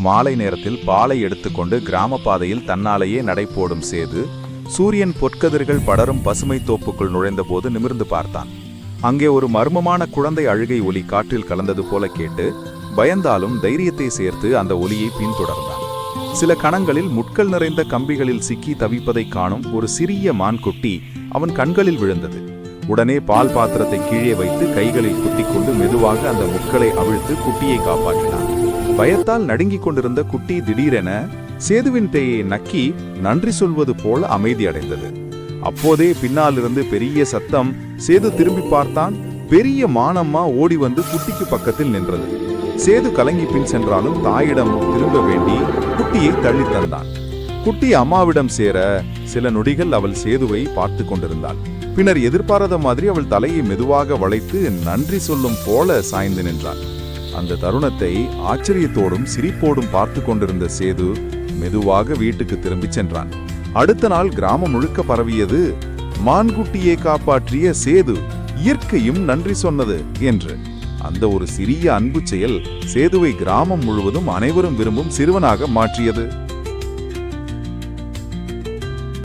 மாலை நேரத்தில் பாலை எடுத்துக்கொண்டு கிராம பாதையில் தன்னாலேயே நடைபோடும் சேது சூரியன் பொற்கதிர்கள் படரும் பசுமை தோப்புக்குள் நுழைந்தபோது நிமிர்ந்து பார்த்தான். அங்கே ஒரு மர்மமான குழந்தை அழுகை ஒலி காற்றில் கலந்தது போல கேட்டு பயந்தாலும் தைரியத்தை சேர்த்து அந்த ஒலியை பின்தொடர்ந்தான். சில கணங்களில் முட்கள் நிறைந்த கம்பிகளில் சிக்கி தவிப்பதை காணும் ஒரு சிறிய மான்குட்டி அவன் கண்களில் விழுந்தது. உடனே பால் பாத்திரத்தை கீழே வைத்து கைகளில் குத்திக்கொண்டு மெதுவாக அந்த முட்களை அவிழ்த்து குட்டியை காப்பாற்றினான். பயத்தால் நடுங்கிக் கொண்டிருந்த குட்டி திடீரென சேதுவின் பேயை நக்கி நன்றி சொல்வது போல அமைதி அடைந்தது. அப்போதே பின்னாலிருந்து பெரிய சத்தம். சேது திரும்பி பார்த்தான். பெரிய மானம்மா ஓடி வந்து குட்டிக்கு பக்கத்தில் நின்றது. சேது கலங்கி பின் சென்றாலும் தாயிடம் திரும்ப வேண்டி குட்டியை தள்ளி தந்தான். குட்டி அம்மாவிடம் சேர சில நொடிகள் அவள் சேதுவை பார்த்து கொண்டிருந்தாள். பின்னர் எதிர்பாராத மாதிரி அவள் தலையை மெதுவாக வளைத்து நன்றி சொல்லும் போல சாய்ந்து நின்றாள். அந்த தருணத்தை ஆச்சரியத்தோடும் சிரிப்போடும் பார்த்து கொண்டிருந்த சேது மெதுவாக வீட்டுக்கு திரும்பி சென்றான். அடுத்த நாள் கிராமம் முழுக்க பரவியது, மான்குட்டியை காப்பாற்றிய சேது இயற்கையும் நன்றி சொன்னது என்று. அந்த ஒரு சிறிய அன்பு செயல் சேதுவை கிராமம் முழுவதும் அனைவரும் விரும்பும் சிறுவனாக மாற்றியது.